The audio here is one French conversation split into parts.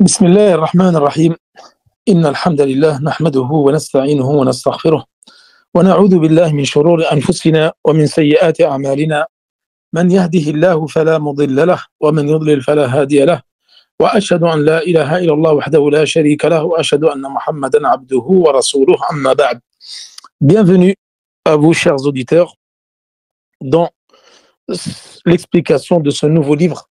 بسم الله الرحمن الرحيم إن الحمد لله نحمده ونستعينه ونستغفره ونعوذ بالله من شرور أنفسنا ومن سيئات أعمالنا من يهده الله فلا مضل له ومن يضلل فلا هادي له وأشهد أن لا إله إلا الله وحده لا شريك له وأشهد أن محمدا عبده ورسوله أما بعد. Bienvenue à vous chers auditeurs dans l'explication de ce nouveau livre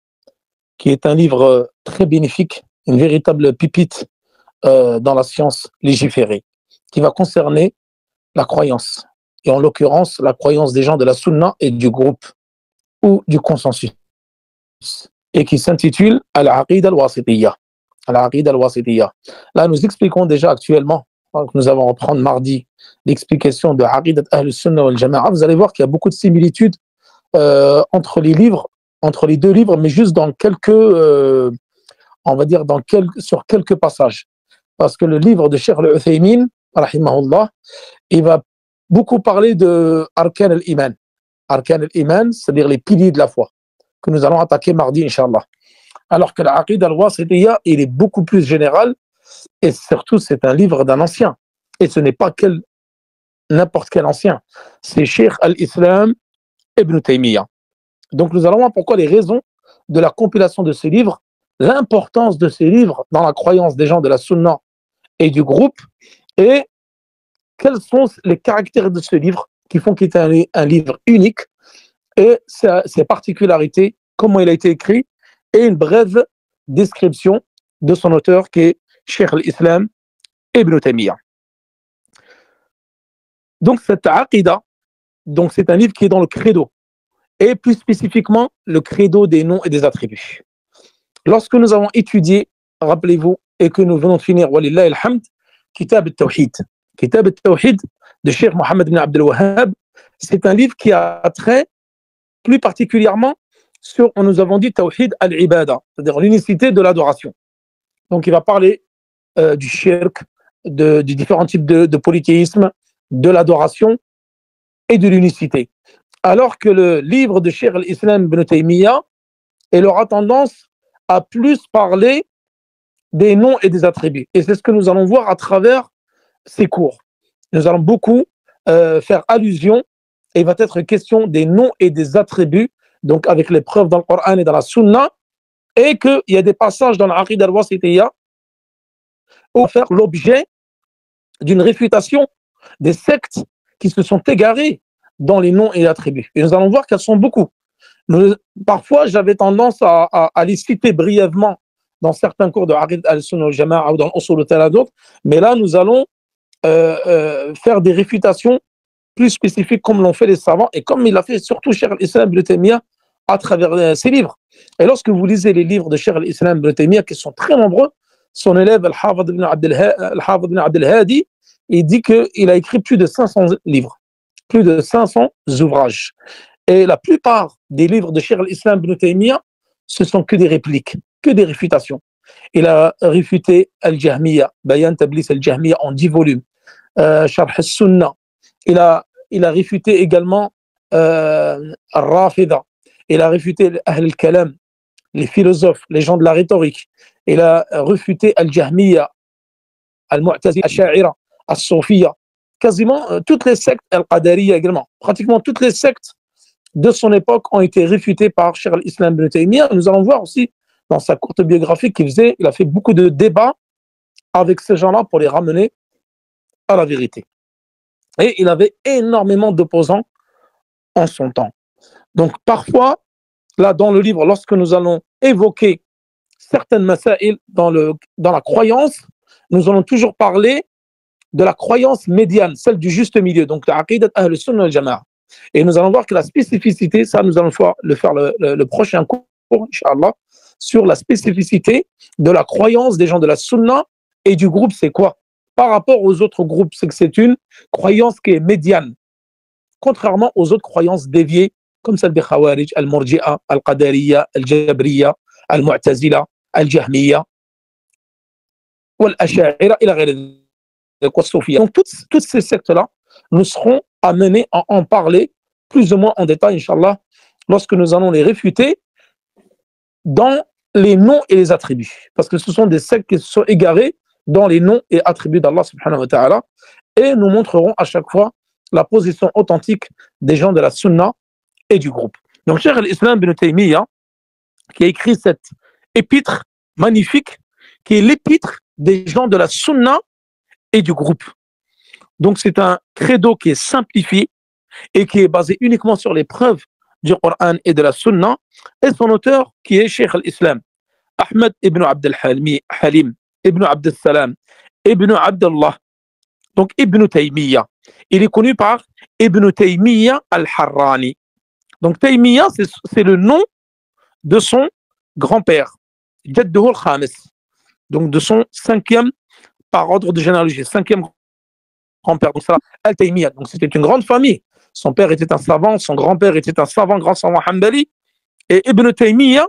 qui est un livre très bénéfique, une véritable pépite dans la science légiférée, qui va concerner la croyance, et en l'occurrence la croyance des gens de la Sunna et du groupe ou du consensus, et qui s'intitule Al-Aqida al-Wasitiyya. Al-Aqida al-Wasitiyya. Là, nous expliquons déjà actuellement, nous allons reprendre mardi, l'explication de Aqidat Ahl-Sunna wal-Jama'a. Vous allez voir qu'il y a beaucoup de similitudes entre les livres, entre les deux livres, mais juste dans quelques, on va dire, sur quelques passages. Parce que le livre de Cheikh al-Uthaymin, rahimahullah, il va beaucoup parler de Arkan al-Iman. Arkan al-Iman, c'est-à-dire les piliers de la foi, que nous allons attaquer mardi, Inch'Allah. Alors que l'Aqid al-Wasitiyya, il est beaucoup plus général, et surtout, c'est un livre d'un ancien. Et ce n'est pas n'importe quel ancien. C'est Cheikh al-Islam Ibn Taymiyyah. Donc nous allons voir pourquoi les raisons de la compilation de ce livre, l'importance de ces livres dans la croyance des gens de la Sunna et du groupe, et quels sont les caractères de ce livre qui font qu'il est un livre unique, et ses particularités, comment il a été écrit, et une brève description de son auteur qui est Cheikh al-Islam Ibn Taymiyyah. Donc cette Aqida, donc c'est un livre qui est dans le credo, et plus spécifiquement le credo des noms et des attributs. Lorsque nous avons étudié, rappelez-vous, et que nous venons de finir, Walillahi alhamd, Kitab al-Tawhid. Kitab al-Tawhid de Cheikh Mohammed ibn Abdel Wahhab, c'est un livre qui a trait plus particulièrement sur, nous avons dit, Tawhid al-Ibada, c'est-à-dire l'unicité de l'adoration. Donc il va parler du shirk, du différents types de polythéisme, de l'adoration et de l'unicité. Alors que le livre de Cheikh al-Islam ibn Taymiyyah, il aura tendance à plus parler des noms et des attributs. Et c'est ce que nous allons voir à travers ces cours. Nous allons beaucoup faire allusion, et il va être question des noms et des attributs, donc avec les preuves dans le Coran et dans la Sunna, et qu'il y a des passages dans l'Aqid al-Wasitiyya où faire l'objet d'une réfutation des sectes qui se sont égarées dans les noms et les attributs. Et nous allons voir qu'elles sont beaucoup. Parfois, j'avais tendance à les citer brièvement dans certains cours de Aqid al-Sunna wal-Jama'a ou dans Usul al-Tala d'autres, mais là, nous allons faire des réfutations plus spécifiques comme l'ont fait les savants et comme il l'a fait surtout Cheikh al-Islam ibn Taymiyyah à travers ses livres. Et lorsque vous lisez les livres de Cheikh al-Islam ibn Taymiyyah, qui sont très nombreux, son élève Al-Hafidh ibn Abd al-Hadi, il dit qu'il a écrit plus de 500 livres, plus de 500 ouvrages. Et la plupart des livres de Cheikh al-Islam ibn Taymiyyah, ce sont que des répliques, que des réfutations. Il a réfuté Al-Jahmiyya, Bayan Tablis Al-Jahmiyya en 10 volumes, Sharh al-Sunnah. Il a réfuté également Al-Rafida. Il a réfuté Ahl al-Kalam, les philosophes, les gens de la rhétorique. Il a réfuté Al-Jahmiyya, Al-Mu'tazila, Al-Sha'ira, Al-Soufiyya. Quasiment toutes les sectes, Al-Qadariyya également, pratiquement toutes les sectes de son époque ont été réfutées par Cheikh al-Islam ibn Taymiyyah. Nous allons voir aussi dans sa courte biographie il a fait beaucoup de débats avec ces gens-là pour les ramener à la vérité. Et il avait énormément d'opposants en son temps. Donc parfois, là dans le livre, lorsque nous allons évoquer certaines masaïl dans la croyance, nous allons toujours parler de la croyance médiane, celle du juste milieu, donc l'Aqidat Ahl-Sunna wal-Jama'a. Et nous allons voir que la spécificité, ça nous allons faire le prochain cours, Inch'Allah, sur la spécificité de la croyance des gens de la Sunna et du groupe, c'est quoi? Par rapport aux autres groupes, c'est que c'est une croyance qui est médiane, contrairement aux autres croyances déviées, comme celle des Khawarij, Al-Murji'a, Al-Qadariyya, Al-Jabriyya, Al-Mu'tazila, Al-Jahmiyya, Al-Asha'ira, et la donc toutes ces sectes-là, nous serons amenés à en parler plus ou moins en détail, Inch'Allah, lorsque nous allons les réfuter dans les noms et les attributs. Parce que ce sont des sectes qui se sont égarés dans les noms et attributs d'Allah subhanahu wa ta'ala. Et nous montrerons à chaque fois la position authentique des gens de la Sunna et du groupe. Donc, Cheikh al-Islam ibn Taymiyyah, qui a écrit cette épître magnifique, qui est l'épître des gens de la Sunna et du groupe. Donc, c'est un credo qui est simplifié et qui est basé uniquement sur les preuves du Coran et de la Sunna. Et son auteur, qui est Cheikh al-Islam, Ahmed ibn Abd al-Halim, ibn Abd al-Salam, ibn Abdullah, donc Ibn Taymiyyah. Il est connu par Ibn Taymiyyah al-Harrani. Donc Taymiyyah, c'est le nom de son grand-père, Jadduhu al-Khamis, donc de son cinquième, par ordre de généalogie, cinquième grand-père. Donc ça, al-Taymiyyah. Donc c'était une grande famille. Son père était un savant, son grand-père était un savant, grand savant Hanbali. Et Ibn Taymiyyah,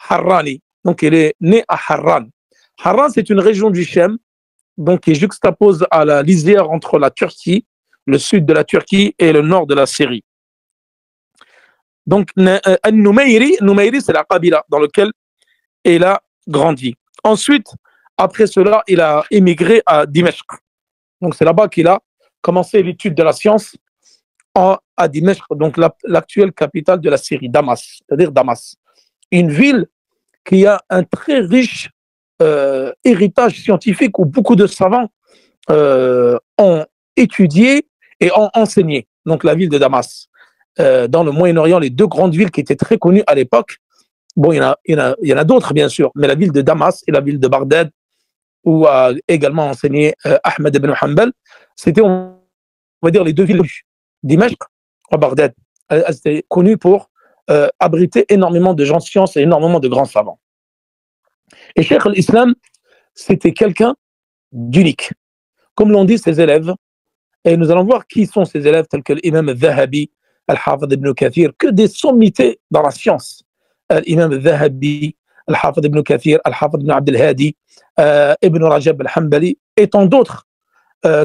Harrani. Donc il est né à Harran. Harran, c'est une région du Chem, donc qui juxtapose à la lisière entre la Turquie, le sud de la Turquie et le nord de la Syrie. Donc, Numayri, c'est la Qabila dans laquelle il a grandi. Ensuite, après cela, il a émigré à Dimeshq. Donc, c'est là-bas qu'il a commencé l'étude de la science à Dimeshq, donc l'actuelle capitale de la Syrie, Damas, c'est-à-dire Damas. Une ville qui a un très riche héritage scientifique où beaucoup de savants ont étudié et ont enseigné. Donc, la ville de Damas. Dans le Moyen-Orient, les deux grandes villes qui étaient très connues à l'époque, bon, il y en a d'autres, bien sûr, mais la ville de Damas et la ville de Bagdad, où a également enseigné Ahmed ibn Hanbal, c'était, on va dire, les deux villes Dimashq et Bagdad. Elles étaient connues pour abriter énormément de gens de science et énormément de grands savants. Et Cheikh al-Islam, c'était quelqu'un d'unique. Comme l'ont dit ses élèves, et nous allons voir qui sont ces élèves, tels que l'imam al-Zahabi, al-Hafid ibn Kathir, que des sommités dans la science. L'imam al-Zahabi, al-Hafid ibn Kathir, al-Hafid ibn Abd al-Hadi, ibn Rajab al-Hanbali, et tant d'autres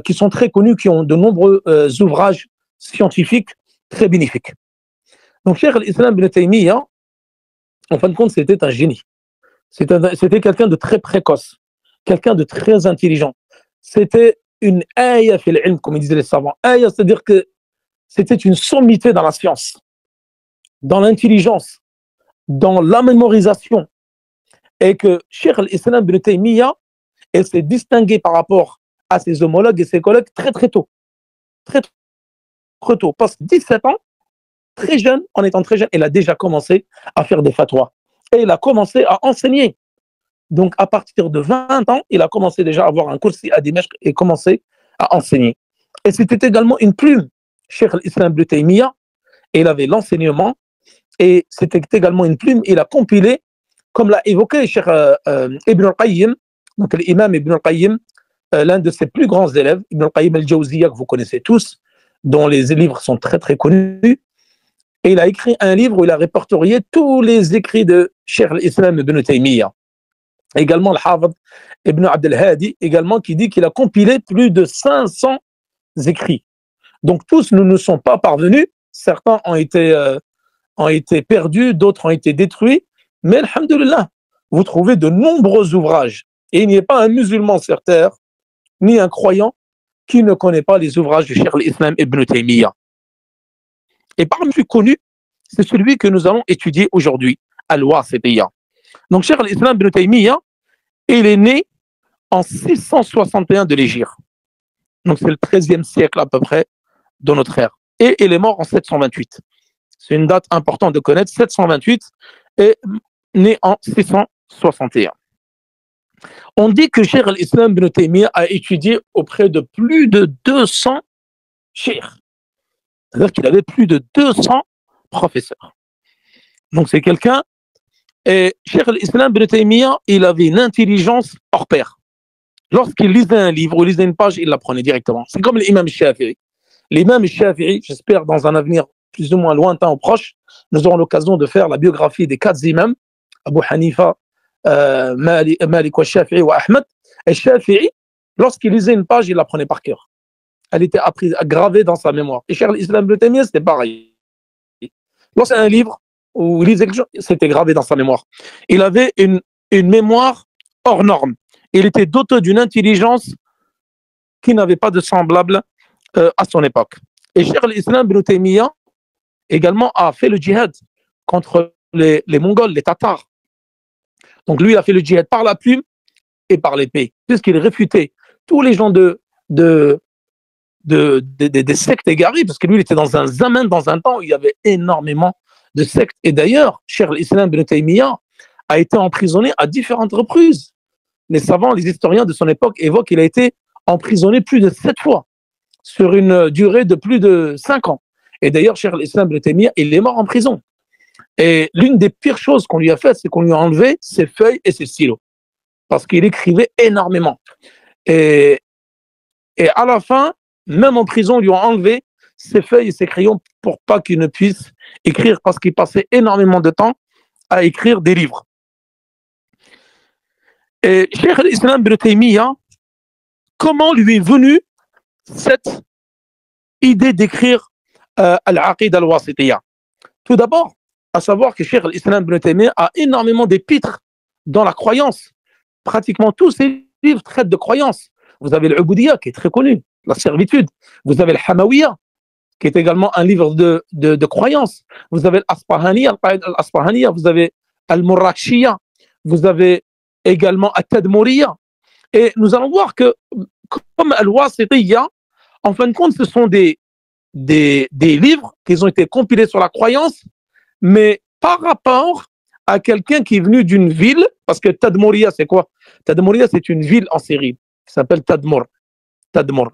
qui sont très connus, qui ont de nombreux ouvrages scientifiques très bénéfiques. Donc, Cheikh al-Islam ibn Taymiyyah, en fin de compte, c'était un génie. C'était quelqu'un de très précoce, quelqu'un de très intelligent. C'était une ayah fil ilm, comme disaient les savants. Ayah, c'est-à-dire que c'était une sommité dans la science, dans l'intelligence, dans la mémorisation. Et que Cheikh al-Islam ibn Taymiyyah, elle s'est distinguée par rapport à ses homologues et ses collègues très très tôt. Très tôt. Parce que 17 ans, très jeune, en étant très jeune, elle a déjà commencé à faire des fatwas. Et elle a commencé à enseigner. Donc, à partir de 20 ans, il a commencé déjà à avoir un cours à Dimeshq et commencé à enseigner. Et c'était également une plume. Cheikh al-Islam ibn Taymiyyah, il avait l'enseignement et c'était également une plume. Il a compilé, comme l'a évoqué Cheikh Ibn al-Qayyim, donc l'imam Ibn al-Qayyim, l'un de ses plus grands élèves, Ibn al-Qayyim al-Jawziyya, que vous connaissez tous, dont les livres sont très très connus. Et il a écrit un livre où il a répertorié tous les écrits de Cheikh al-Islam ibn Taymiyyah. Également le Hafid ibn Abd al-Hadi, également, qui dit qu'il a compilé plus de 500 écrits. Donc tous ne nous sont pas parvenus, certains ont été perdus, d'autres ont été détruits, mais alhamdoulilah, vous trouvez de nombreux ouvrages. Et il n'y a pas un musulman sur terre, ni un croyant, qui ne connaît pas les ouvrages du Cheikh al-Islam ibn Taymiyyah. Et parmi les plus connus, c'est celui que nous allons étudier aujourd'hui, Al-Wasitiyya. Donc, Cheikh al-Islam ibn Taymiyyah, il est né en 661 de l'Hégire. Donc, c'est le 13e siècle à peu près de notre ère. Et il est mort en 728. C'est une date importante de connaître, 728, et né en 661. On dit que Cheikh al-Islam ibn Taymiyyah a étudié auprès de plus de 200 cheikhs. C'est-à-dire qu'il avait plus de 200 professeurs. Donc, c'est quelqu'un. Et Cheikh al-Islam ibn Taymiyyah, il avait une intelligence hors pair. Lorsqu'il lisait un livre ou lisait une page, il l'apprenait directement. C'est comme l'imam Shafi'i. L'imam Shafi'i, j'espère dans un avenir plus ou moins lointain ou proche, nous aurons l'occasion de faire la biographie des 4 imams, Abu Hanifa, Malik wa Shafi'i wa Ahmed. Et Shafi'i, lorsqu'il lisait une page, il l'apprenait par cœur. Elle était gravée dans sa mémoire. Et Cheikh al-Islam ibn Taymiyyah, c'était pareil. Lorsqu'il y a un livre, où il lisait quelque chose, c'était gravé dans sa mémoire. Il avait une mémoire hors norme. Il était doté d'une intelligence qui n'avait pas de semblable à son époque. Et Cheikh al-Islam ibn Taymiyyah également a fait le djihad contre les Mongols, les Tatars. Donc lui, il a fait le djihad par la plume et par l'épée, puisqu'il réfutait tous les gens des sectes égarées, parce que lui, il était dans un zaman, dans un temps où il y avait énormément de sectes. Et d'ailleurs, Cheikh al-Islam ibn Taymiyyah a été emprisonné à différentes reprises. Les savants, les historiens de son époque évoquent qu'il a été emprisonné plus de 7 fois, sur une durée de plus de 5 ans. Et d'ailleurs, Cheikh al-Islam ibn Taymiyyah, il est mort en prison. Et l'une des pires choses qu'on lui a faites, c'est qu'on lui a enlevé ses feuilles et ses stylos, parce qu'il écrivait énormément. Et à la fin, même en prison, on lui a enlevé ses feuilles et ses crayons pour pas qu'il ne puisse écrire, parce qu'il passait énormément de temps à écrire des livres. Et Cheikh al-Islam ibn Taymiyyah, comment lui est venue cette idée d'écrire Al-Aqida al-Wasitiyya? Tout d'abord, à savoir que Cheikh al-Islam ibn Taymiyyah a énormément d'épîtres dans la croyance. Pratiquement tous ses livres traitent de croyance. Vous avez l'Ubudiyya, qui est très connu, la servitude. Vous avez l'Hamawiyya, qui est également un livre de croyance. Vous avez l'Aspahaniyya, vous avez Al-Murrakshiyya, vous avez également At-Tadmuriyya. Et nous allons voir que, comme Al-Wasitiyya, en fin de compte, ce sont des livres qui ont été compilés sur la croyance, mais par rapport à quelqu'un qui est venu d'une ville, parce que Tadmuriyya, c'est quoi? Tadmuriyya, c'est une ville en Syrie qui s'appelle Tadmur,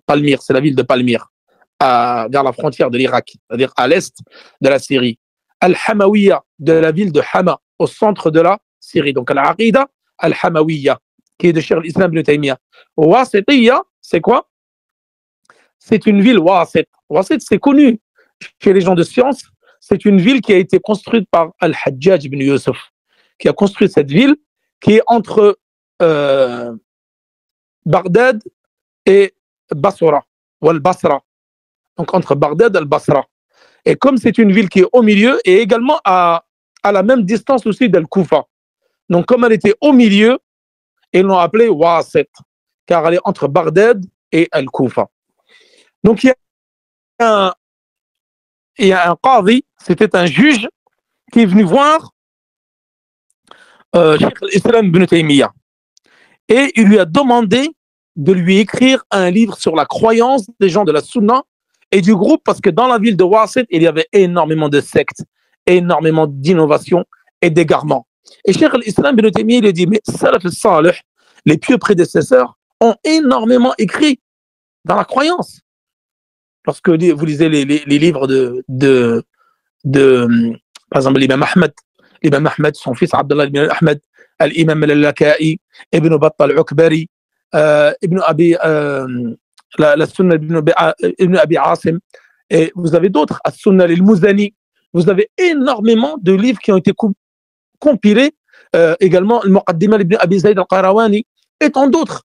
Palmyre, c'est la ville de Palmyre, vers la frontière de l'Irak, c'est-à-dire à l'est de la Syrie. Al-Hamawiyya, de la ville de Hama, au centre de la Syrie. Donc, Al-Aqida Al-Hamawiyya, qui est de Cheikh al-Islam ibn Taymiyyah. Wasitiyya, c'est quoi? C'est une ville, Wasit. Wasit, c'est connu chez les gens de science. C'est une ville qui a été construite par Al-Hajjaj ibn Yusuf, qui a construit cette ville, qui est entre Bagdad et Basra, ou Al-Basra. Donc entre Bagdad et Al-Basra. Et comme c'est une ville qui est au milieu, et également à la même distance aussi d'Al-Koufa. Donc comme elle était au milieu, ils l'ont appelée Wasit, car elle est entre Bagdad et Al-Koufa. Donc il y a un qadi, c'était un juge qui est venu voir Cheikh al-Islam ibn Taymiyyah. Et il lui a demandé de lui écrire un livre sur la croyance des gens de la Sunna et du groupe, parce que dans la ville de Wasit, il y avait énormément de sectes, énormément d'innovations et d'égarements. Et Cheikh al-Islam ibn Taymiyyah, il a dit, mais Salaf al-Salih, les pieux prédécesseurs, ont énormément écrit dans la croyance. Lorsque vous lisez les livres par exemple, l'imam Ahmed, son fils Abdullah ibn Ahmed, l'imam al-Laka'i, ibn Battah al-Ukbari, ibn Abi, la Sunna ibn Abi Asim, et vous avez d'autres, As-Sunna al-Muzani. Vous avez énormément de livres qui ont été compilés, également le Muqaddimah ibn Abi Zayd al-Qayrawani, et tant d'autres.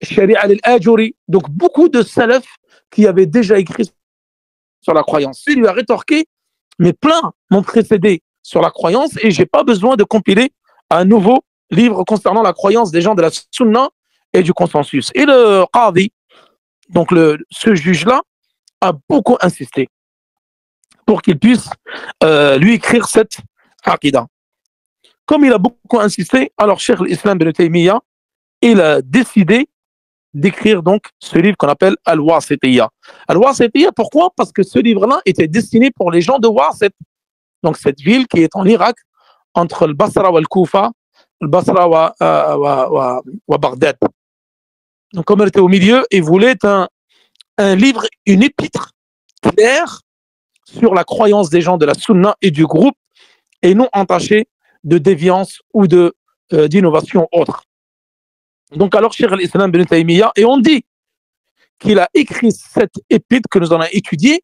Sharia al-Ajuri. Donc beaucoup de salaf qui avaient déjà écrit sur la croyance. Il lui a rétorqué, mais plein m'ont précédé sur la croyance et j'ai pas besoin de compiler un nouveau livre concernant la croyance des gens de la Sunna et du consensus. Et le Qadi, donc ce juge-là, a beaucoup insisté pour qu'il puisse lui écrire cette Aqida. Comme il a beaucoup insisté, alors Cheikh al-Islam ibn Taymiyyah, il a décidé d'écrire donc ce livre qu'on appelle Al-Wasitiyya. Al-Wasitiyya, pourquoi? Parce que ce livre-là était destiné pour les gens de Wasit. Donc cette ville qui est en Irak, entre le Basra et le Koufa, le Basra et Bagdad. Donc comme elle était au milieu, il voulait un livre, une épître claire sur la croyance des gens de la Sunna et du groupe, et non entachée de déviance ou d'innovation autre. Donc alors, Cheikh al-Islam ibn Taymiyyah, et on dit qu'il a écrit cette épître que nous allons étudier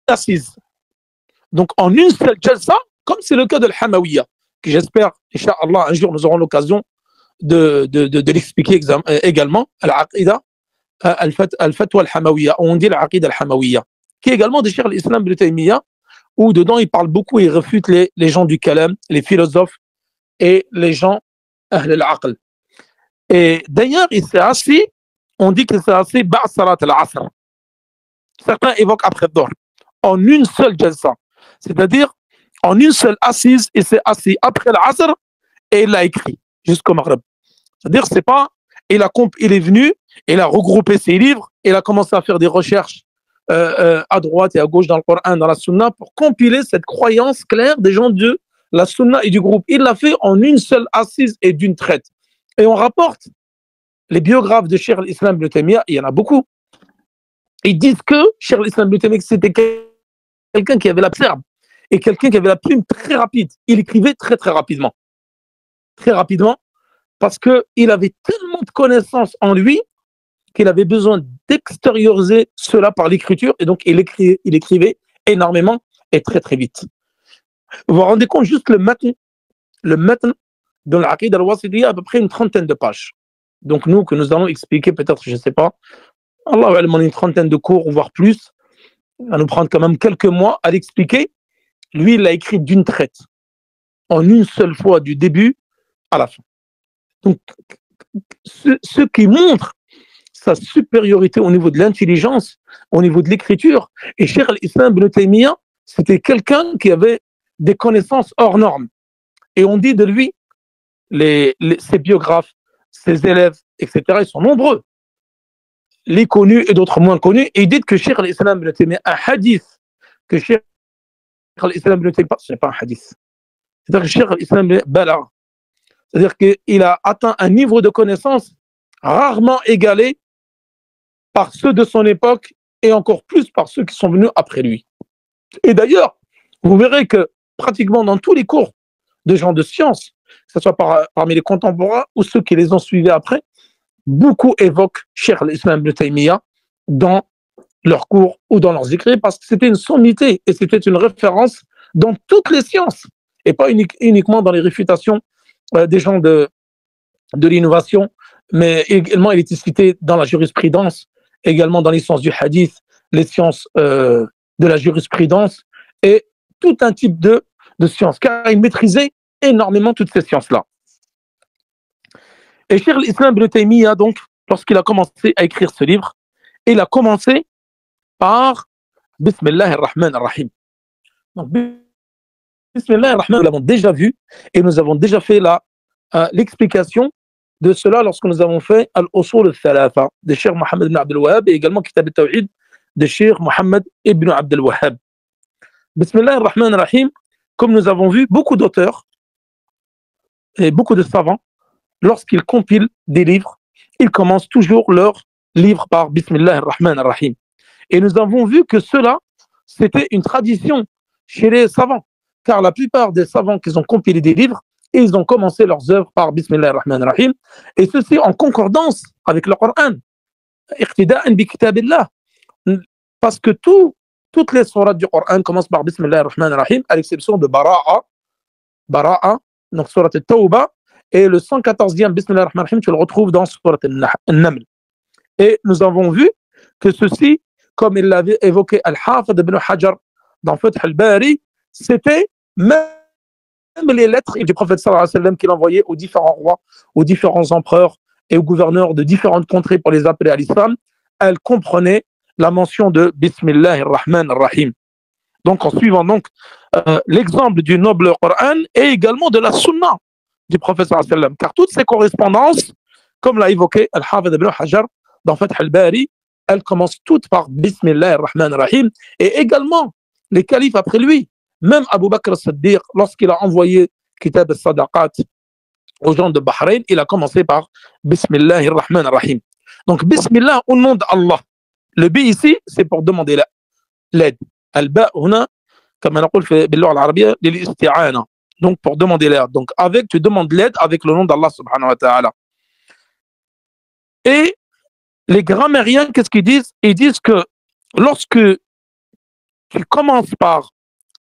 assise. Donc en une seule jalsa, comme c'est le cas de l'Hamawiyya, que j'espère, Inch'Allah, un jour nous aurons l'occasion de l'expliquer également, Al-Aqida, Al-Fatwa al-Hamawiyya, on dit l'Aqida al-Hamawiyya, qui est également de Cheikh al-Islam ibn Taymiyyah, où dedans il parle beaucoup, il réfute les gens du kalam, les philosophes et les gens ahl al-aql. Et d'ailleurs, il s'est assis, on dit qu'il s'est assis ba'sarat al-asr. Certains évoquent après Dor, en une seule jalsa. C'est-à-dire, en une seule assise, il s'est assis après l'asr et il l'a écrit jusqu'au Maghreb. C'est-à-dire, c'est pas, il est venu, il a regroupé ses livres, il a commencé à faire des recherches à droite et à gauche dans le Coran, dans la Sunna, pour compiler cette croyance claire des gens de la Sunna et du groupe. Il l'a fait en une seule assise et d'une traite. Et on rapporte les biographes de Cheikh al-Islam Ibn Taymiyyah, il y en a beaucoup. Ils disent que Cheikh al-Islam Ibn Taymiyyah, c'était quelqu'un qui avait la serbe et quelqu'un qui avait la plume très rapide. Il écrivait très très rapidement. Très rapidement, parce qu'il avait tellement de connaissances en lui qu'il avait besoin d'extérioriser cela par l'écriture, et donc il écrivait énormément et très très vite. Vous vous rendez compte, juste le matn de l'Aqid al-Wasitiyya, à peu près une trentaine de pages. Donc nous, que nous allons expliquer peut-être, je ne sais pas, Allah va demander une trentaine de cours, voire plus, il va nous prendre quand même quelques mois à l'expliquer. Lui, il l'a écrit d'une traite, en une seule fois, du début à la fin. Donc, ce qui montre sa supériorité au niveau de l'intelligence, au niveau de l'écriture. Et Cheikh al-Islam Ibn Taymiyyah, c'était quelqu'un qui avait des connaissances hors normes. Et on dit de lui, ses biographes, ses élèves, etc., ils sont nombreux. Les connus et d'autres moins connus. Et ils disent que Cheikh al-Islam Ibn Taymiyyah, un hadith, que Cheikh al-Islam Ibn Taymiyyah, ce n'est pas un hadith. C'est-à-dire que Cheikh al-Islam Ibn Bala, c'est-à-dire qu'il a atteint un niveau de connaissance rarement égalé par ceux de son époque et encore plus par ceux qui sont venus après lui. Et d'ailleurs, vous verrez que pratiquement dans tous les cours de gens de science, que ce soit parmi les contemporains ou ceux qui les ont suivis après, beaucoup évoquent Cheikh al-Islam Ibn Taymiyyah dans leurs cours ou dans leurs écrits parce que c'était une sommité et c'était une référence dans toutes les sciences et pas uniquement dans les réfutations des gens de l'innovation, mais également il était cité dans la jurisprudence, également dans les sciences du hadith, les sciences de la jurisprudence et tout un type de sciences, car il maîtrisait énormément toutes ces sciences-là. Et Cheikh al-Islam Ibn Taymiyyah, donc, lorsqu'il a commencé à écrire ce livre, il a commencé par Bismillah ar-Rahman ar-Rahim. Donc, Bismillah ar-Rahman, nous l'avons déjà vu et nous avons déjà fait l'explication de cela lorsque nous avons fait Al-Usul al-Thalatha de Cheikh Mohammed ibn Abdel Wahhab et également Kitab al-Tawhid de Cheikh Mohammed ibn Abdel Wahhab. Bismillah ar-Rahman ar-Rahim, comme nous avons vu, beaucoup d'auteurs et beaucoup de savants, lorsqu'ils compilent des livres, ils commencent toujours leur livre par Bismillah ar-Rahman ar-Rahim. Et nous avons vu que cela, c'était une tradition chez les savants, car la plupart des savants qui ont compilé des livres, ils ont commencé leurs œuvres par Bismillah ar-Rahman ar-Rahim, et ceci en concordance avec le Coran, iqtida'an bi kitabillah, parce que toutes les sourates du Coran commencent par Bismillah ar-Rahman ar-Rahim, à l'exception de Bara'a, donc surat al-Tawbah, et le 114e Bismillah ar-Rahman ar-Rahim, tu le retrouves dans surat al-Naml. Et nous avons vu que ceci, comme il l'avait évoqué Al-Hafid ibn Hajar dans Fath al-Bari, c'était même les lettres du prophète sallallahu alayhi wa sallam qu'il envoyait aux différents rois, aux différents empereurs et aux gouverneurs de différentes contrées pour les appeler à l'islam, elles comprenaient la mention de Bismillah ar-Rahman ar-Rahim. Donc en suivant donc l'exemple du noble Coran et également de la sunna du prophète sallallahu alayhi wa sallam, car toutes ces correspondances, comme l'a évoqué Al-Hafid ibn Hajar dans Fath al-Bari, elles commencent toutes par Bismillah ar-Rahman ar-Rahim, et également les califes après lui. Même Abu Bakr as-Siddiq, lorsqu'il a envoyé Kitab al-Sadaqat aux gens de Bahreïn, il a commencé par Bismillah ar-Rahman ar-Rahim. Donc Bismillah au nom d'Allah. Le B ici, c'est pour demander l'aide. Al-Ba huna, comme on appelle dans la langue arabe, l'isti'ana. Donc pour demander l'aide. Donc tu demandes l'aide avec le nom d'Allah subhanahu wa ta'ala. Et les grammairiens, qu'est-ce qu'ils disent? Ils disent que lorsque tu commences par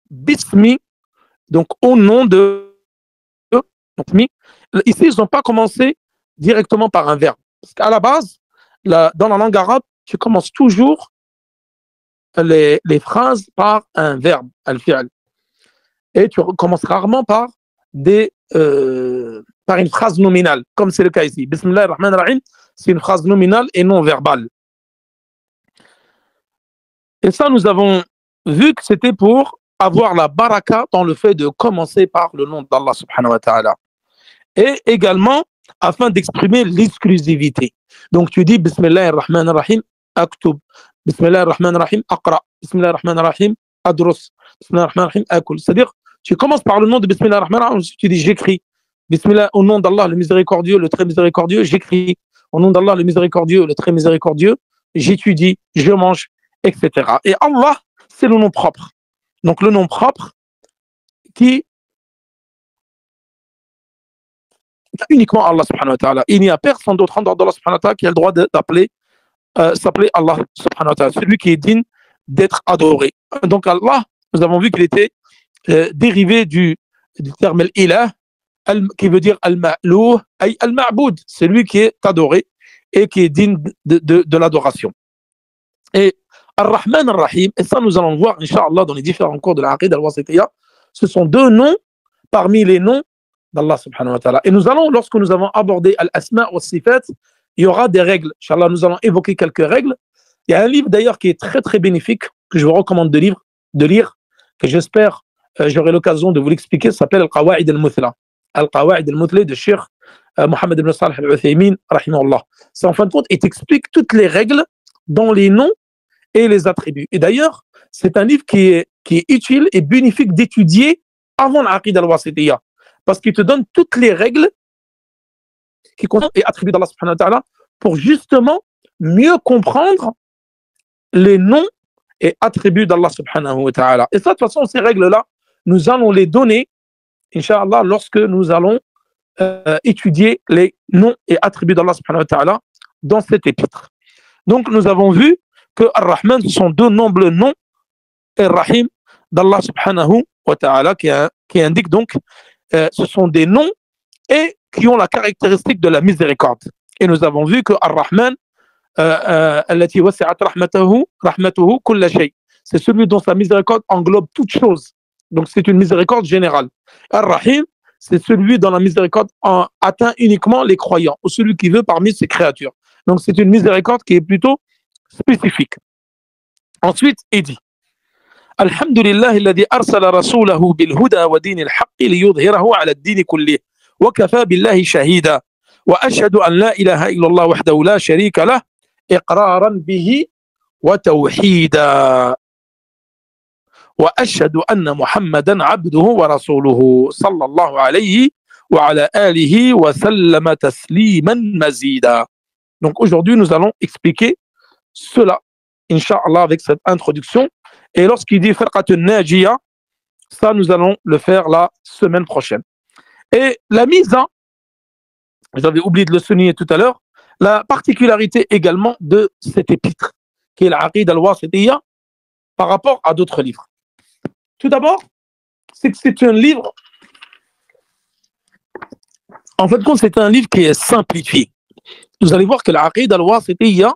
Bismi, donc au nom de ici, ils n'ont pas commencé directement par un verbe. Parce qu'à la base, dans la langue arabe, tu commences toujours les phrases par un verbe, al-fi'l. Et tu commences rarement par par une phrase nominale, comme c'est le cas ici. Bismillah ar-Rahman ar-Rahim, c'est une phrase nominale et non verbale. Et ça, nous avons vu que c'était pour avoir la baraka dans le fait de commencer par le nom d'Allah subhanahu wa ta'ala. Et également, afin d'exprimer l'exclusivité. Donc tu dis Bismillah ar-Rahman ar-Rahim, aktub. Bismillah ar-Rahman ar-Rahim, aqra. Bismillah ar-Rahman ar-Rahim, adrus. Bismillah ar-Rahman ar-Rahim, akul. C'est-à-dire, tu commences par le nom de Bismillah ar-Rahman ar-Rahim, tu dis j'écris. Bismillah, au nom d'Allah le miséricordieux, le très miséricordieux, j'écris. Au nom d'Allah le miséricordieux, le très miséricordieux, j'étudie, je mange, etc. Et Allah, c'est le nom propre. Donc le nom propre qui uniquement Allah subhanahu wa ta'ala. Il n'y a personne d'autre en dehors d'Allah subhanahu wa ta'ala qui a le droit d'appeler s'appeler Allah subhanahu wa ta'ala, celui qui est digne d'être adoré. Donc Allah, nous avons vu qu'il était dérivé du terme al-ilah, qui veut dire al-ma'louh, ay al-ma'boud, celui qui est adoré et qui est digne de l'adoration. Et Ar-Rahman Ar-Rahim, et ça nous allons voir, Inch'Allah, dans les différents cours de la Aqid al-Wasitiyya, ce sont deux noms parmi les noms d'Allah subhanahu wa ta'ala. Et nous allons, lorsque nous avons abordé Al-Asma' wa Sifat, il y aura des règles. Inch'Allah, nous allons évoquer quelques règles. Il y a un livre d'ailleurs qui est très très bénéfique, que je vous recommande de lire, que j'espère j'aurai l'occasion de vous l'expliquer, ça s'appelle Al-Qawa'id al-Muthla. Al-Qawa'id al-Muthla de Cheikh Mohammed ibn Salih al-Uthaymin, rahimahullah. C'est en fin de compte, il t'explique toutes les règles dans les noms et les attributs. Et d'ailleurs, c'est un livre qui est utile et bénéfique d'étudier avant l'Aqid al-Wasitiyya, parce qu'il te donne toutes les règles qui concernent et attributs d'Allah subhanahu wa ta'ala pour justement mieux comprendre les noms et attributs d'Allah subhanahu wa ta'ala. Et ça, de toute façon, ces règles-là, nous allons les donner, Inch'Allah, lorsque nous allons étudier les noms et attributs d'Allah subhanahu wa ta'ala dans cet épître. Donc, nous avons vu que Ar-Rahman, ce sont deux nobles noms, et Rahim d'Allah subhanahu wa ta'ala, qui indique donc, ce sont des noms et qui ont la caractéristique de la miséricorde. Et nous avons vu que Ar-Rahman, التي وسعت رحمته كل شيء, c'est celui dont sa miséricorde englobe toutes choses. Donc c'est une miséricorde générale. Ar-Rahim, c'est celui dont la miséricorde atteint uniquement les croyants, ou celui qui veut parmi ses créatures. Donc c'est une miséricorde qui est plutôt spécifique. Ensuite, il dit Alhamdulillah alladhi arsala rasulahu bil huda wa din al-haqq liyudhhirahu ala ad-din kullihi wa kafa billahi shahida wa ashhadu an la ilaha illa Allah wahdahu la sharika lah iqraran bihi wa tawhida wa ashhadu anna Muhammadan abduhu wa rasuluhu sallallahu alayhi wa ala alihi wa sallama tasliman mazida. Donc aujourd'hui nous allons expliquer cela, Inch'Allah, avec cette introduction. Et lorsqu'il dit Farqatun Najiyya, ça nous allons le faire la semaine prochaine. Et la miza, j'avais oublié de le souligner tout à l'heure, la particularité également de cet épître, qui est l'Aqid al-Wasitiyya, par rapport à d'autres livres. Tout d'abord, c'est que c'est un livre, en fait, c'est un livre qui est simplifié. Vous allez voir que l'Aqid al-Wasitiyya,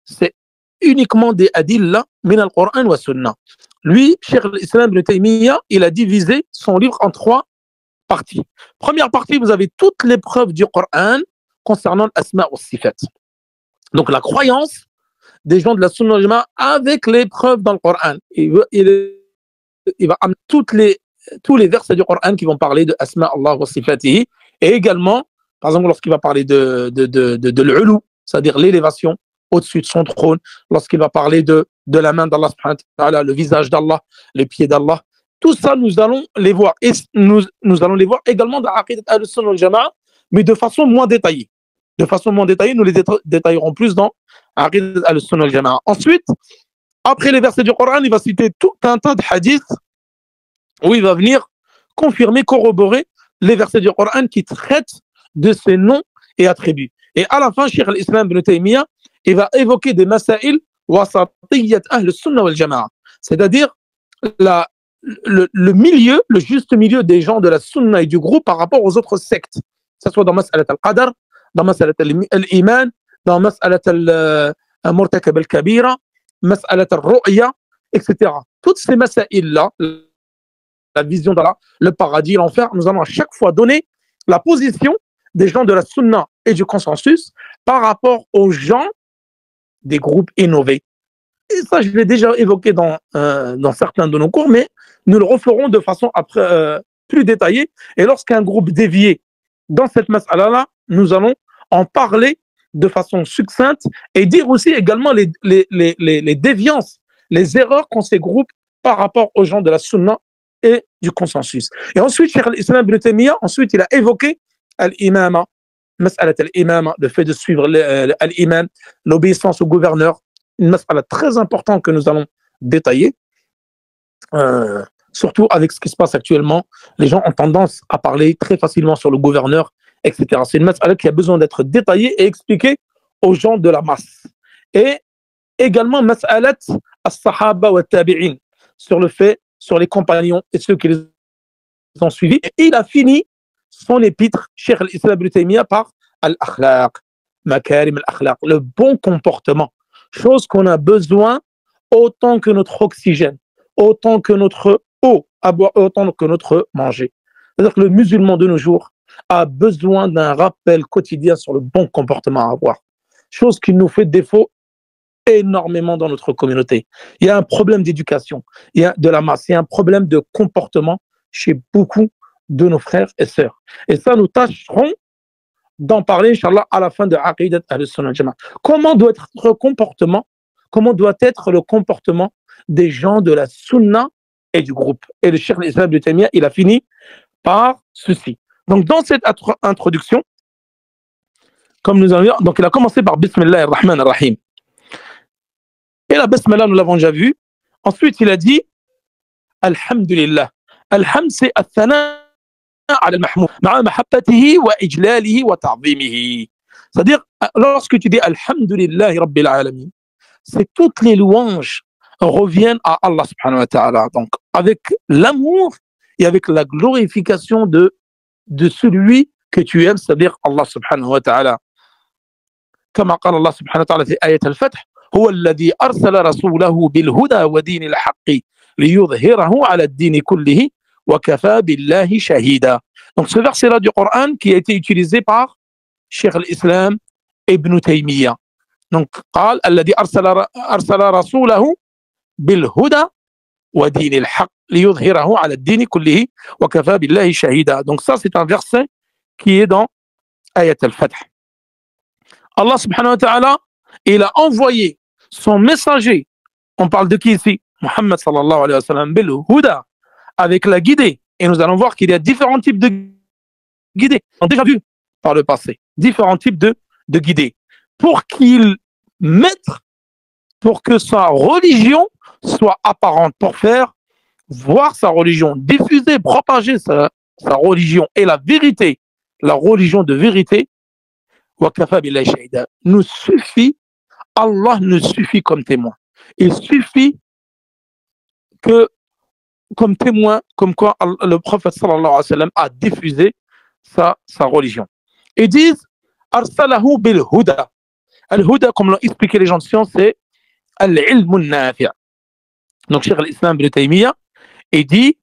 c'est uniquement des adillah min al-Qur'an wa sunnah. Lui, Cheikh al-Islam ibn Taymiyyah, il a divisé son livre en trois parties. Première partie, vous avez toutes les preuves du Coran concernant l'asma wa sifat. Donc la croyance des gens de la Sunna wal Jama'a avec les preuves dans le Coran. Il va amener tous les versets du Coran qui vont parler de asma Allah wa sifatihi, et également, par exemple, lorsqu'il va parler de l'ulu, c'est-à-dire l'élévation au-dessus de son trône, lorsqu'il va parler de la main d'Allah, le visage d'Allah, les pieds d'Allah. Tout ça, nous allons les voir. Et nous allons les voir également dans l'Aqidat al-Sunnah wal Jama'a, mais de façon moins détaillée. De façon moins détaillée, nous les détaillerons plus dans l'Aqidat al-Sunnah wal Jama'a. Ensuite, après les versets du Coran, il va citer tout un tas de hadiths où il va venir confirmer, corroborer les versets du Coran qui traitent de ces noms et attributs. Et à la fin, Cheikh al-Islam ibn Taymiyyah, il va évoquer des masail wasatiyyat ahl sunnah wal jama'a, c'est-à-dire le milieu, le juste milieu des gens de la sunna et du groupe par rapport aux autres sectes, que ce soit dans mas'alat al-qadar, dans mas'alat al-iman, dans mas'alat al-murtakab al-kabira, mas'alat al-ru'ya, etc. Toutes ces masaïl-là, la vision d'Allah, le paradis, l'enfer, nous allons à chaque fois donner la position des gens de la sunna et du consensus par rapport aux gens des groupes innovés. Et ça, je l'ai déjà évoqué dans certains de nos cours, mais nous le referons de façon plus détaillée. Et lorsqu'un groupe dévié dans cette mas'ala-là, nous allons en parler de façon succincte et dire aussi également les déviances, les erreurs qu'ont ces groupes par rapport aux gens de la sunna et du consensus. Et ensuite, Cheikh al-Islam ibn Taymiyyah, ensuite, il a évoqué al-imama, mas'alat al-imama, le fait de suivre l'imam, l'obéissance au gouverneur, une mas'ala très importante que nous allons détailler, surtout avec ce qui se passe actuellement. Les gens ont tendance à parler très facilement sur le gouverneur, etc. C'est une mas'ala qui a besoin d'être détaillée et expliquée aux gens de la masse. Et également, mas'alat as-sahaba wa tabi'in, sur les compagnons et ceux qui les ont suivis. Et il a fini son épître, Cheikh al-Islam ibn Taymiyyah, par al-akhlaq, makarim al-akhlaq, le bon comportement. Chose qu'on a besoin autant que notre oxygène, autant que notre eau, à boire, autant que notre manger. C'est-à-dire que le musulman de nos jours a besoin d'un rappel quotidien sur le bon comportement à avoir. Chose qui nous fait défaut énormément dans notre communauté. Il y a un problème d'éducation, il y a de la masse, il y a un problème de comportement chez beaucoup de nos frères et sœurs. Et ça, nous tâcherons d'en parler, Inch'Allah, à la fin de Aqidat Ahl-Sunnah al-Jama'a. Comment doit être le comportement des gens de la Sunna et du groupe? Et le Cheikh al-Islam ibn Taymiyyah, il a fini par ceci. Donc, dans cette introduction, comme nous avons, donc il a commencé par Bismillah ar-Rahman ar-Rahim. Et la Bismillah, nous l'avons déjà vu. Ensuite, il a dit Alhamdulillah. Alhamd, c'est Athana على المحمود مع محبته وإجلاله وتعظيمه. C'est-à-dire, lorsque tu dis Alhamdulillah Rabbil Alamin, c'est toutes les louanges reviennent à Allah subhanahu wa ta'ala. Donc, avec l'amour et avec la glorification de celui que tu aimes, c'est-à-dire Allah subhanahu wa ta'ala. كما قال الله سبحانه وتعالى في آية الفتح هو الذي أرسل رسوله بالهدى ودين الحق ليظهره على الدين كله وكفى بالله شهيدا. Donc ce verset-là du Coran qui a été utilisé par Cheikh al-Islam Ibn Taymiyyah. Donc قال الذي أرسل رسوله بالهدى ودين الحق ليظهره على الدين كله وكفى بالله شهيدا. Donc ça c'est un verset qui est dans Ayat al-Fath. Allah subhanahu wa ta'ala, il a envoyé son messager, on parle de qui ici? Muhammad sallallahu alayhi wa sallam, bil huda, avec la guidée. Et nous allons voir qu'il y a différents types de guidées. On a déjà vu par le passé, différents types de guidées. Pour que sa religion soit apparente, pour faire voir sa religion, diffuser, propager sa religion et la vérité, la religion de vérité, nous suffit, Allah nous suffit comme témoin. Il suffit que comme témoin, comme quoi le prophète sallallahu alayhi wa sallam a diffusé sa religion. Ils disent arsalahu bil huda. Al-huda, comme l'ont expliqué les gens de science, c'est al-ilm al-nafi'. Donc Cheikh al-Islam ibn Taymiyyah, il dit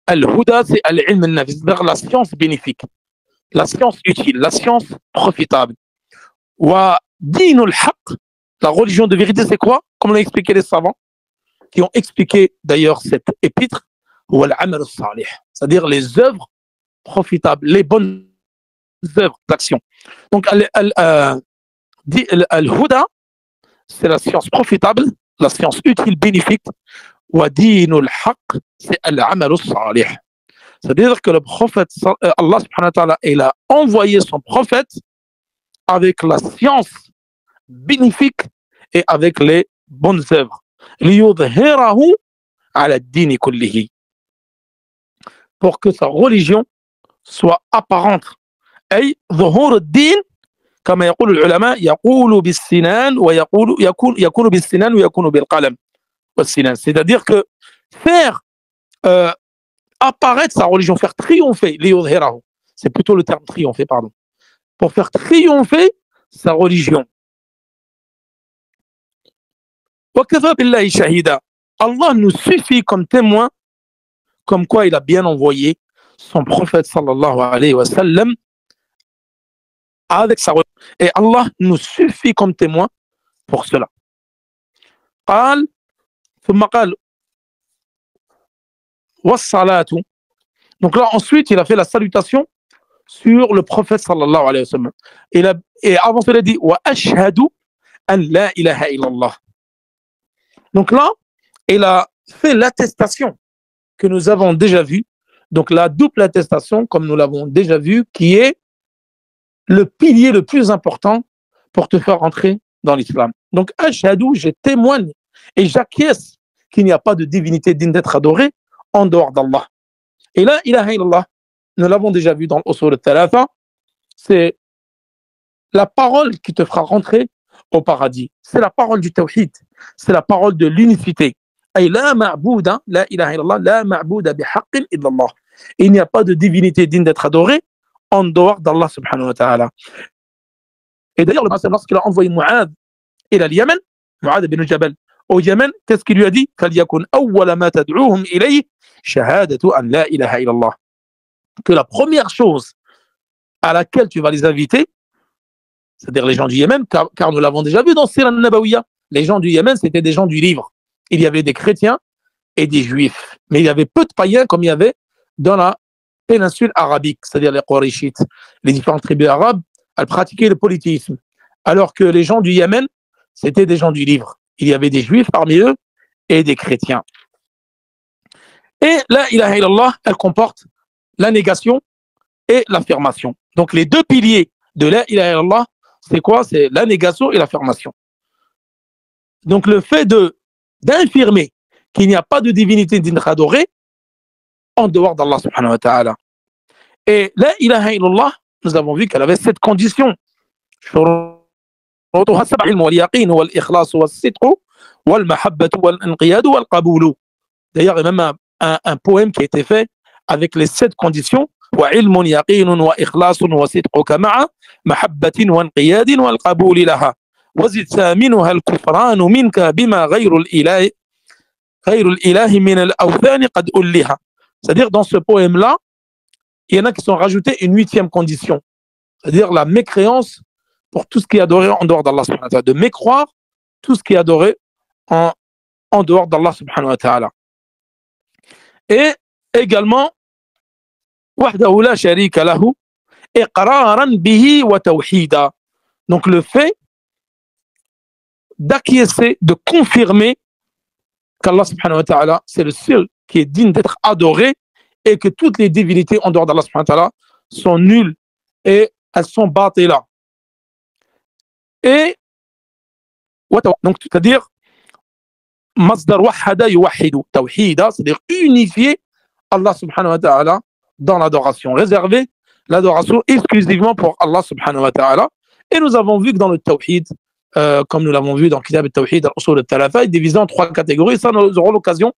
al-huda, c'est al-ilm al-nafi', c'est-à-dire la science bénéfique, la science utile, la science profitable. Wa dinul haqq, la religion de vérité, c'est quoi? Comme l'ont expliqué les savants, qui ont expliqué d'ailleurs cette épître, ou al-amal salih, c'est-à-dire les œuvres profitables, les bonnes œuvres d'action. Donc, al-huda, c'est la science profitable, la science utile, bénéfique. Wa dinul haqq, c'est al-amal salih. C'est-à-dire que le prophète, Allah subhanahu wa ta'ala, il a envoyé son prophète avec la science bénéfique et avec les bonnes œuvres. ليظهره على الدين كله, pour que sa religion soit apparente. أي ظهور الدين كما يقول العلماء يقول بالسنان يكون بالسنان ويكون بالقلم والسنان, c'est-à-dire que faire apparaître sa religion, faire triompher, ليظهره, c'est plutôt le terme triompher, pardon, pour faire triompher sa religion. وكفى بالله شهيدا, Allah nous suffit comme témoin, comme quoi il a bien envoyé son prophète sallallahu alayhi wa sallam avec sa religion. Et Allah nous suffit comme témoin pour cela. قال ثم قال والصلاة. Donc là, ensuite, il a fait la salutation sur le prophète sallallahu alayhi wa sallam. Et avant cela, il a dit wa ashhadu an la ilaha illallah. Donc là, il a fait l'attestation que nous avons déjà vue. Donc la double attestation, comme nous l'avons déjà vu, qui est le pilier le plus important pour te faire entrer dans l'islam. Donc ashhadu, je témoigne et j'acquiesce qu'il n'y a pas de divinité digne d'être adorée en dehors d'Allah. Et la ilaha illallah, nous l'avons déjà vu dans l'Usul al-Thalatha, c'est la parole qui te fera rentrer au paradis. C'est la parole du tawhid, c'est la parole de l'unicité. Ay la ma'bouda, la ilaha illallah, la ma'bouda bihaqqin illallah. Il n'y a pas de divinité digne d'être adorée en dehors d'Allah subhanahu wa ta'ala. Et d'ailleurs, le prophète, lorsqu'il a envoyé Mu'adh ila al-Yaman, Mu'adh ibn Jabal, au Yémen, qu'est-ce qu'il lui a dit? فَلْيَكُنْ أَوَّلَ مَا تَدْعُوهُمْ إِلَيْهِ شَهَادَةُ أَنْ لَا إِلَهَ إِلَّا اللَّهِ. Que la première chose à laquelle tu vas les inviter, c'est-à-dire les gens du Yémen, car nous l'avons déjà vu dans Sira al-Nabawiya, les gens du Yémen, c'était des gens du livre. Il y avait des chrétiens et des juifs. Mais il y avait peu de païens comme il y avait dans la péninsule arabique, c'est-à-dire les Qurayshites. Les différentes tribus arabes, elles pratiquaient le polythéisme. Alors que les gens du Yémen, c'était des gens du livre. Il y avait des juifs parmi eux et des chrétiens. Et la ilaha illallah, elle comporte la négation et l'affirmation. Donc les deux piliers de la ilaha illallah, c'est quoi? C'est la négation et l'affirmation. Donc le fait d'affirmer qu'il n'y a pas de divinité digne d'être adorée en dehors d'Allah subhanahu wa ta'ala. Et la ilaha illallah, nous avons vu qu'elle avait 7 conditions. شروطها 7: العلم واليقين والإخلاص والصدق والمحبة والانقياد والقبول. D'ailleurs, il y a même un poème qui a été fait avec les 7 conditions. وعلم يقين وإخلاص وصدقك مع محبة وانقياد والقبول لها وزد ثامنها الكفران منك بما غير الإله من الأوثان قد ألها. C'est-à-dire, dans ce poème-là, il y en a qui sont rajoutés une 8e condition, c'est-à-dire la mécréance pour tout ce qui est adoré en dehors d'Allah subhanahu wa ta'ala, de mécroire tout ce qui est adoré en dehors d'Allah subhanahu wa ta'ala. Et également, wahdahu la sharika lahu iqraran bihi wa tawhida. Donc le fait d'acquiescer, de confirmer qu'Allah subhanahu wa ta'ala, c'est le seul qui est digne d'être adoré et que toutes les divinités en dehors d'Allah subhanahu wa ta'ala sont nulles et elles sont batila. Et donc c'est-à-dire masdar wahada yuwahidu tawhida, c'est-à-dire unifier Allah subhanahu wa ta'ala dans l'adoration, réserver l'adoration exclusivement pour Allah subhanahu wa ta'ala. Et nous avons vu que dans le tawhid, comme nous l'avons vu dans Kitab al-Tawhid al-Usul al-Thalatha, il est divisé en 3 catégories. Ça, nous aurons l'occasion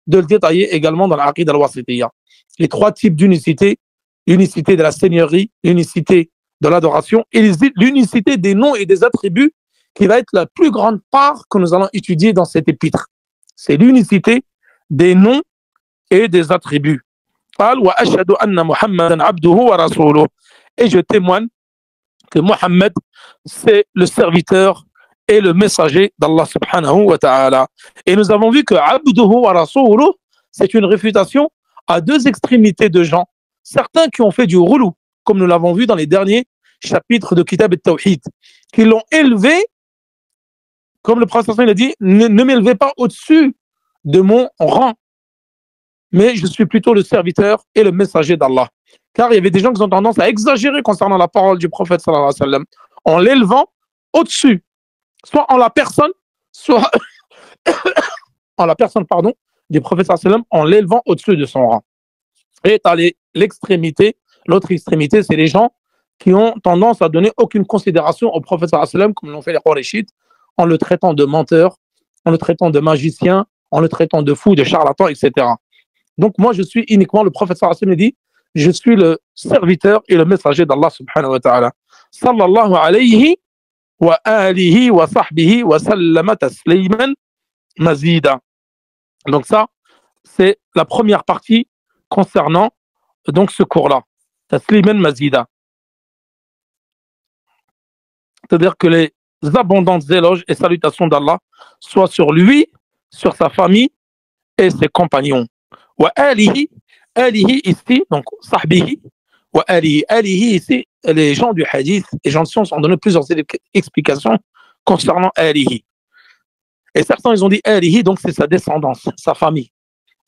de le détailler également dans la Aqid al-Wasitiyya. Les 3 types d'unicité: l'unicité de la seigneurie, l'unicité de l'adoration et l'unicité des noms et des attributs, qui va être la plus grande part que nous allons étudier dans cet épître. C'est l'unicité des noms et des attributs. Et je témoigne que Mohammed, c'est le serviteur et le messager d'Allah subhanahu wa ta'ala. Et nous avons vu que abduhu wa rasuluhu, c'est une réfutation à 2 extrémités de gens. Certains qui ont fait du roulou, comme nous l'avons vu dans les derniers chapitres de Kitab al-Tawhid, qui l'ont élevé, comme le prophète a dit, ne m'élevez pas au-dessus de mon rang, mais je suis plutôt le serviteur et le messager d'Allah. Car il y avait des gens qui ont tendance à exagérer concernant la parole du prophète sallallahu alayhi wa sallam, en l'élevant au-dessus, soit en la personne, soit en la personne, pardon, du prophète sallallahu alayhi wa sallam, en l'élevant au-dessus de son rang. Et à l'extrémité, l'autre extrémité, c'est les gens qui ont tendance à donner aucune considération au prophète sallallahu alayhi wa sallam, comme l'ont fait les Qurayshites, en le traitant de menteur, en le traitant de magicien, en le traitant de fou, de charlatan, etc. Donc moi, je suis uniquement, le prophète sallallahu alayhi wa sallam dit, je suis le serviteur et le messager d'Allah subhanahu wa ta'ala. Sallallahu alayhi wa alihi wa sahbihi wa sallama tasliman mazida. Donc ça, c'est la première partie concernant donc ce cours-là. Tasliman Mazida. C'est-à-dire que les abondantes éloges et salutations d'Allah soient sur lui, sur sa famille et ses compagnons. Wa alihi, alihi ici, donc sahbihi, wa alihi, alihi ici, les gens du hadith, les gens de science ont donné plusieurs explications concernant alihi. Et certains, ils ont dit alihi, donc c'est sa descendance, sa famille.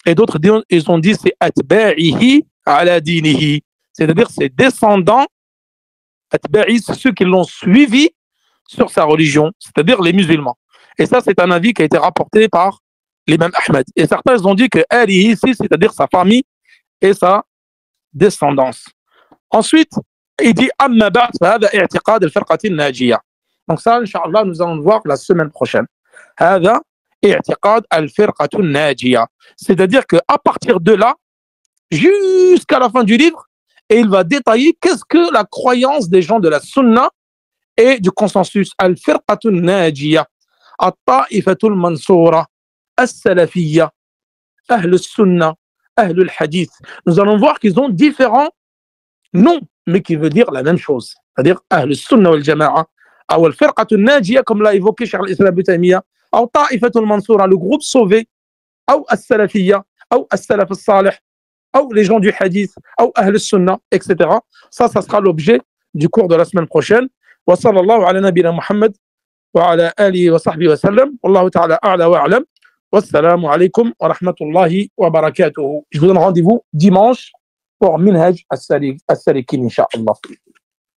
Et d'autres, ils ont dit c'est atba'ihi ala dinihi, c'est-à-dire ses descendants, atba'i, c'est ceux qui l'ont suivi sur sa religion, c'est-à-dire les musulmans. Et ça, c'est un avis qui a été rapporté par l'imam Ahmed. Et certains, ils ont dit que alihi ici, c'est-à-dire sa famille et sa descendance. Ensuite, il dit amma ba'd fa hada i'tiqad al-firqati an-najiyah. Donc ça, inchallah, nous allons le voir la semaine prochaine. Hada i'tiqad al-firqati an-najiyah. C'est-à-dire qu'à partir de là, jusqu'à la fin du livre, et il va détailler qu'est-ce que la croyance des gens de la sunna et du consensus. Al-firqati an-najiyah, at-ta'ifatu al-mansura, as-salafiyya, ahl al-sunna, ahl al-hadith. Nous allons voir qu'ils ont différents noms, mais qui veut dire la même chose. C'est-à-dire ahl al-sunna wal-jama'a, ou al-firqatu an-najiyah, comme l'a évoqué Cheikh al-Islam Ibn Taymiyyah, ou ta'ifatu al-mansura, le groupe sauvé, ou as-salafiyya, ou as-salaf al-salih, ou les gens du hadith, ou ahl al-sunna, etc. Ça sera l'objet du cours de la semaine prochaine. Wa sallallahu ala nabina Muhammad wa ala alihi wa sahbihi wa sallam. Wallahu ta'ala a'la wa a'lam. Wassalamu alaikum wa rahmatullahi wa barakatuhu. Je vous donne rendez-vous dimanche pour Minhaj as-Salikin, Inch'Allah.